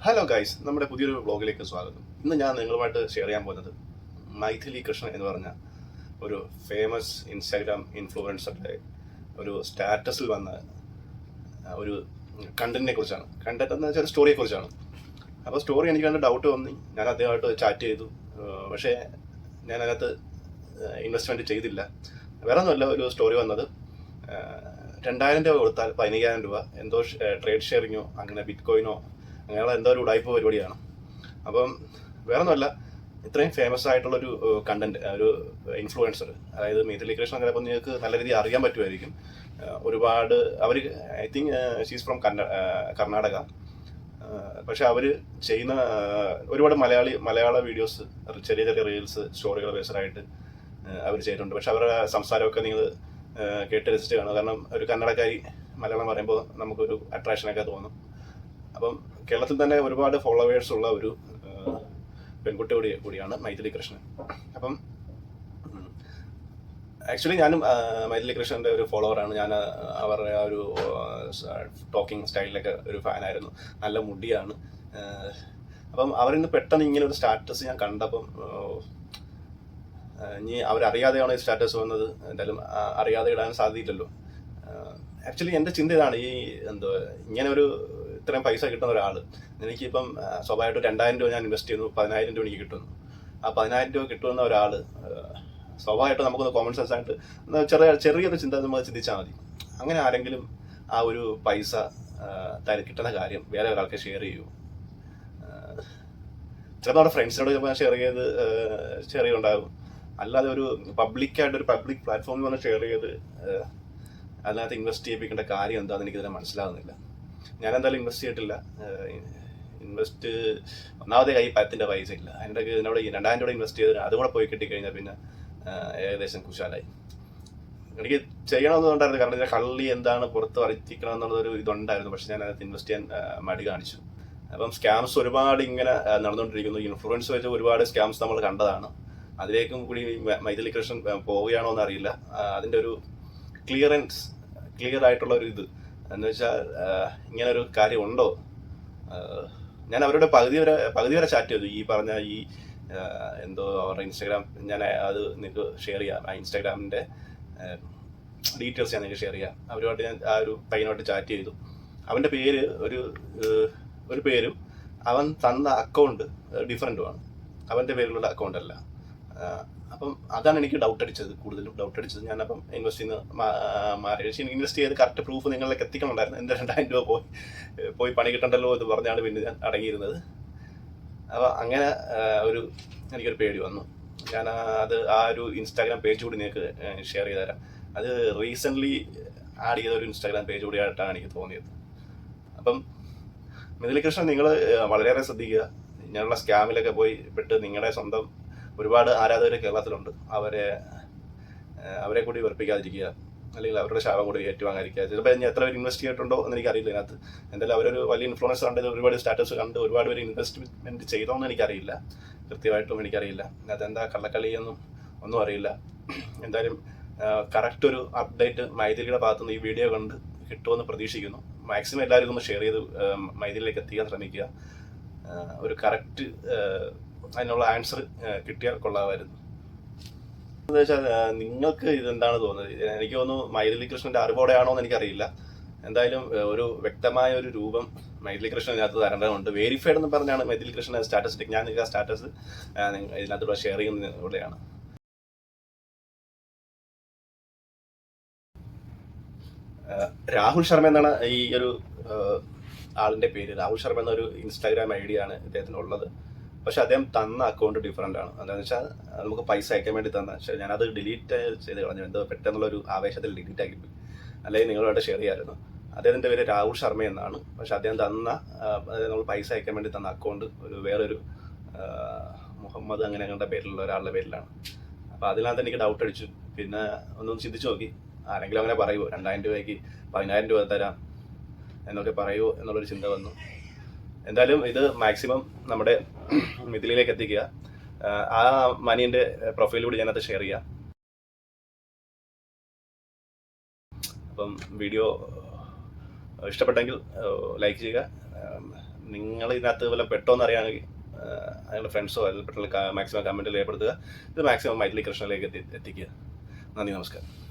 Hello guys, നമ്മുടെ പുതിയൊരു വ്ളോഗിലേക്ക് സ്വാഗതം. ഇന്ന് ഞാൻ നിങ്ങളുമായിട്ട് ഷെയർ ചെയ്യാൻ പോകുന്നത് മൈഥിലി കൃഷ്ണൻ എന്ന് പറഞ്ഞ ഒരു ഫേമസ് ഇൻസ്റ്റാഗ്രാം ഇൻഫ്ലുവൻസറുടെ ഒരു സ്റ്റാറ്റസിൽ വന്ന ഒരു കണ്ടന്റിനെ കുറിച്ചാണ്. കണ്ടന്റ് എന്ന് വെച്ചാൽ സ്റ്റോറിയെ കുറിച്ചാണ്. അപ്പോൾ സ്റ്റോറി എനിക്ക് കണ്ട് ഡൗട്ട് തോന്നി. ഞാൻ അദ്ദേഹമായിട്ട് ചാറ്റ് ചെയ്തു. പക്ഷേ ഞാൻ അതിനകത്ത് ഇൻവെസ്റ്റ്മെൻറ്റ് ചെയ്തില്ല. വേറെ ഒന്നുമല്ല, ഒരു സ്റ്റോറി വന്നത് 2000 രൂപ കൊടുത്താൽ 15,000 രൂപ എന്തോ ട്രേഡ് ഷെയറിങ്ങോ അങ്ങനെ ബിറ്റ് കോയിനോ അങ്ങനെയുള്ള എന്തോ ഒരു ഉടായ്പ പരിപാടിയാണ്. അപ്പം വേറെ ഒന്നുമല്ല, ഇത്രയും ഫേമസ് ആയിട്ടുള്ളൊരു കണ്ടന്റ്, ഒരു ഇൻഫ്ലുവൻസർ, അതായത് മൈഥിലി കൃഷ്ണൻ. ചിലപ്പോൾ നിങ്ങൾക്ക് നല്ല രീതിയിൽ അറിയാൻ പറ്റുമായിരിക്കും. ഒരുപാട് അവർ, I think she's from Karnataka. പക്ഷെ അവർ ചെയ്യുന്ന ഒരുപാട് മലയാള വീഡിയോസ്, ചെറിയ ചെറിയ റീൽസ്, സ്റ്റോറികൾ ബേസ്ഡായിട്ട് അവർ ചെയ്തിട്ടുണ്ട്. പക്ഷെ അവരുടെ സംസാരമൊക്കെ നിങ്ങൾ കേട്ട് രസിച്ച് കാണുക. കാരണം ഒരു കന്നഡക്കാരി മലയാളം പറയുമ്പോൾ നമുക്കൊരു അട്രാക്ഷനൊക്കെ തോന്നും. അപ്പം കേരളത്തിൽ തന്നെ ഒരുപാട് ഫോളോവേഴ്സ് ഉള്ള ഒരു പെൺകുട്ടി കൂടിയാണ് മൈഥിലി കൃഷ്ണൻ. അപ്പം ആക്ച്വലി ഞാനും മൈഥിലി കൃഷ്ണൻ്റെ ഒരു ഫോളോവറാണ്. ഞാൻ അവരുടെ ആ ഒരു ടോക്കിംഗ് സ്റ്റൈലിലൊക്കെ ഒരു ഫാനായിരുന്നു. നല്ല മുടിയാണ്. അപ്പം അവരിന്ന് പെട്ടെന്ന് ഇങ്ങനെ ഒരു സ്റ്റാറ്റസ് ഞാൻ കണ്ടപ്പം, ഇനി അവരറിയാതെയാണോ ഈ സ്റ്റാറ്റസ് വന്നത്, എന്തായാലും അറിയാതെ ഇടാൻ സാധ്യതയില്ലല്ലോ. ആക്ച്വലി എൻ്റെ ചിന്ത ഇതാണ്, ഈ ഇങ്ങനെ ഒരു ഇത്രയും പൈസ കിട്ടുന്ന ഒരാൾ, എനിക്കിപ്പം സ്വാഭാവികമായിട്ട് 2000 രൂപ ഞാൻ ഇൻവെസ്റ്റ് ചെയ്യുന്നു, 10,000 രൂപ എനിക്ക് കിട്ടുന്നു. ആ 10,000 രൂപ കിട്ടുന്ന ഒരാൾ സ്വാഭാവികമായിട്ട് നമുക്കൊന്ന് കോമൺ സെൻസ് ആയിട്ട് ചെറിയൊരു ചിന്ത നമ്മൾ ചിന്തിച്ചാൽ മതി. അങ്ങനെ ആരെങ്കിലും ആ ഒരു പൈസ കിട്ടുന്ന കാര്യം വേറെ ഒരാൾക്ക് ഷെയർ ചെയ്യൂ? ചിലപ്പോൾ നമ്മുടെ ഫ്രണ്ട്സിനോട് ചിലപ്പോൾ ഷെയർ ചെയ്യുന്നുണ്ടാകും. അല്ലാതെ ഒരു പബ്ലിക് പ്ലാറ്റ്ഫോമിൽ വന്ന് ഷെയർ ചെയ്ത് അതിനകത്ത് ഇൻവെസ്റ്റ് ചെയ്യിപ്പിക്കേണ്ട കാര്യം എന്താണെന്ന് എനിക്കിതിനെ മനസ്സിലാകുന്നില്ല. ഞാൻ എന്തായാലും ഇൻവെസ്റ്റ് ചെയ്തിട്ടില്ല. ഒന്നാമതേ കൈ പത്തിൻ്റെ പൈസ ഇല്ല. അതിൻ്റെ ഇതിനോട് 2000 രൂപ ഇൻവെസ്റ്റ് ചെയ്ത് അതുകൂടെ പോയി കിട്ടിക്കഴിഞ്ഞാൽ പിന്നെ ഏകദേശം കുശാലായി. എനിക്ക് ചെയ്യണമെന്നുണ്ടായിരുന്നു. കാരണം ഇതിൻ്റെ കള്ളി എന്താണ് പുറത്ത് വരച്ചിക്കണം എന്നുള്ളതൊരു ഇതുണ്ടായിരുന്നു. പക്ഷെ ഞാൻ അതിനകത്ത് ഇൻവെസ്റ്റ് ചെയ്യാൻ മടി കാണിച്ചു. അപ്പം സ്കാംസ് ഒരുപാട് ഇങ്ങനെ നടന്നുകൊണ്ടിരിക്കുന്നു. ഇൻഫ്ലുവൻസ് വെച്ച് ഒരുപാട് സ്കാംസ് നമ്മൾ കണ്ടതാണ്. അതിലേക്കും കൂടി മൈഥിലി കൃഷ്ണൻ പോവുകയാണോ എന്നറിയില്ല. അതിൻ്റെ ഒരു ക്ലിയർ ആയിട്ടുള്ള ഒരു ഇത് എന്ന് വെച്ചാൽ, ഇങ്ങനെ ഒരു കാര്യം ഉണ്ടോ? ഞാൻ അവരുടെ പകുതി വരെ ചാറ്റ് ചെയ്തു. ഈ പറഞ്ഞ അവരുടെ ഇൻസ്റ്റാഗ്രാം ഞാൻ അത് നിങ്ങൾക്ക് ഷെയർ ചെയ്യാം. ആ ഇൻസ്റ്റാഗ്രാമിൻ്റെ ഡീറ്റെയിൽസ് ഞാൻ നിങ്ങൾക്ക് ഷെയർ ചെയ്യാം. അവരുമായിട്ട് ഞാൻ ആ ഒരു പയ്യനുമായിട്ട് ചാറ്റ് ചെയ്തു. അവൻ്റെ പേര് ഒരു പേരും അവൻ തന്ന അക്കൗണ്ട് ഡിഫറൻറ്റുമാണ്. അവൻ്റെ പേരിലുള്ള അക്കൗണ്ട് അല്ല. അപ്പം അതാണ് എനിക്ക് കൂടുതലും ഡൗട്ട് അടിച്ചത്. ഞാനപ്പം ഇൻവെസ്റ്റ് ചെയ്യുന്ന ഇൻവെസ്റ്റ് ചെയ്ത് കറക്റ്റ് പ്രൂഫ് നിങ്ങളിലേക്ക് എത്തിക്കണമായിരുന്നു. എൻ്റെ 2000 രൂപ പോയി പണി കിട്ടണ്ടല്ലോ എന്ന് പറഞ്ഞാണ് പിന്നെ ഞാൻ അടങ്ങിയിരുന്നത്. അപ്പോൾ അങ്ങനെ എനിക്കൊരു പേടി വന്നു. ഞാൻ ആ ഒരു ഇൻസ്റ്റാഗ്രാം പേജ് കൂടി നിങ്ങൾക്ക് ഷെയർ ചെയ്ത് തരാം. അത് റീസെൻ്റ്ലി ആഡ് ചെയ്ത ഒരു ഇൻസ്റ്റാഗ്രാം പേജ് കൂടിയായിട്ടാണ് എനിക്ക് തോന്നിയത്. അപ്പം മൈഥിലി കൃഷ്ണൻ, നിങ്ങൾ വളരെയേറെ ശ്രദ്ധിക്കുക. ഇങ്ങനെയുള്ള സ്കാമിലൊക്കെ പോയി പെട്ട് നിങ്ങളുടെ സ്വന്തം ഒരുപാട് ആരാധകർ കേരളത്തിലുണ്ട്. അവരെ കൂടി വെറുപ്പിക്കാതിരിക്കുക, അല്ലെങ്കിൽ അവരുടെ ശാപം കൂടി ഏറ്റുവാങ്ങാതിരിക്കുക. ചിലപ്പോൾ ഇനി എത്ര പേര് ഇൻവെസ്റ്റ് ചെയ്തിട്ടുണ്ടോ എന്ന് എനിക്കറിയില്ല. ഇതിനകത്ത് എന്തായാലും അവരൊരു വലിയ ഇൻഫ്ലുവൻസർ കണ്ട് ഒരുപാട് സ്റ്റാറ്റസ് കണ്ട് ഒരുപാട് പേര് ഇൻവെസ്റ്റ്മെൻറ്റ് ചെയ്തോന്ന് എനിക്കറിയില്ല. കൃത്യമായിട്ടും എനിക്കറിയില്ല. അതിനകത്ത് എന്താ കള്ളക്കളിയൊന്നും ഒന്നും അറിയില്ല. എന്തായാലും കറക്റ്റ് ഒരു അപ്ഡേറ്റ് മൈഥിലിയുടെ ഭാഗത്തുനിന്ന് ഈ വീഡിയോ കണ്ട് കിട്ടുമെന്ന് പ്രതീക്ഷിക്കുന്നു. മാക്സിമം എല്ലാവരും ഒന്ന് ഷെയർ ചെയ്ത് മൈഥിലിയിലേക്ക് എത്തിക്കാൻ ശ്രമിക്കുക. ഒരു കറക്റ്റ് അതിനുള്ള ആൻസർ കിട്ടിയാൽ കൊള്ളാമായിരുന്നു. എന്താ വെച്ചാൽ നിങ്ങൾക്ക് ഇതെന്താണ് തോന്നുന്നത്? എനിക്ക് തോന്നുന്നു മൈഥിലി കൃഷ്ണൻ്റെ അറിവോടെയാണോ എന്ന് എനിക്കറിയില്ല. എന്തായാലും ഒരു വ്യക്തമായ ഒരു രൂപം മൈഥിലി കൃഷ്ണൻ ഇതിനകത്ത് തരേണ്ടതുണ്ട്. വെരിഫൈഡ് എന്ന് പറഞ്ഞാണ് മൈഥിലി കൃഷ്ണൻ സ്റ്റാറ്റസ്. ഞാൻ ആ സ്റ്റാറ്റസ് ഇതിനകത്തൂടെ ഷെയർ ചെയ്യുന്നതിലൂടെയാണ്. രാഹുൽ ശർമ്മ എന്നാണ് ഈ ഒരു ആളിൻ്റെ പേര്. രാഹുൽ ശർമ്മ എന്നൊരു ഇൻസ്റ്റാഗ്രാം ID ആണ് ഇദ്ദേഹത്തിനുള്ളത്. പക്ഷെ അദ്ദേഹം തന്ന അക്കൗണ്ട് ഡിഫറൻ്റ് ആണ്. എന്താണെന്ന് വെച്ചാൽ, നമുക്ക് പൈസ അയക്കാൻ വേണ്ടി തന്ന, പക്ഷേ ഞാനത് ഡിലീറ്റ് ചെയ്ത് കളഞ്ഞു. എന്തോ പെട്ടെന്നുള്ളൊരു ആവേശത്തിൽ ഡിലീറ്റ് ആക്കിപ്പോയി. അല്ലെങ്കിൽ നിങ്ങളുമായിട്ട് ഷെയർ ചെയ്യാമായിരുന്നു. അദ്ദേഹത്തിൻ്റെ പേര് രാഹുൽ ശർമ്മ എന്നാണ്. പക്ഷെ അദ്ദേഹം നമ്മൾ പൈസ അയക്കാൻ വേണ്ടി തന്ന അക്കൗണ്ട് വേറൊരു മുഹമ്മദ് അങ്ങനെയുള്ള പേരിലുള്ള ഒരാളുടെ പേരിലാണ്. അപ്പോൾ അതിനകത്ത് എനിക്ക് ഡൗട്ട് അടിച്ചു. പിന്നെ ഒന്നും ചിന്തിച്ച് നോക്കി, ആരെങ്കിലും അങ്ങനെ പറയുമോ 2000 രൂപയ്ക്ക് 10,000 രൂപ തരാം എന്നൊക്കെ പറയുമോ എന്നുള്ളൊരു ചിന്ത വന്നു. എന്തായാലും ഇത് മാക്സിമം നമ്മുടെ മിഥിലിയിലേക്ക് എത്തിക്കുക. ആ മനീൻ്റെ പ്രൊഫൈലിലൂടെ ഞാനത് ഷെയർ ചെയ്യാം. അപ്പം വീഡിയോ ഇഷ്ടപ്പെട്ടെങ്കിൽ ലൈക്ക് ചെയ്യുക. നിങ്ങൾ ഇതിനകത്ത് വല്ല പെട്ടോന്ന് അറിയുകയാണെങ്കിൽ നിങ്ങളുടെ ഫ്രണ്ട്സോ അല്ലെങ്കിൽ പെട്ടെന്ന് മാക്സിമം കമൻറ്റിൽ രേഖപ്പെടുത്തുക. ഇത് മാക്സിമം മൈഥിലി കൃഷ്ണനിലേക്ക് എത്തിക്കുക. നന്ദി, നമസ്കാരം.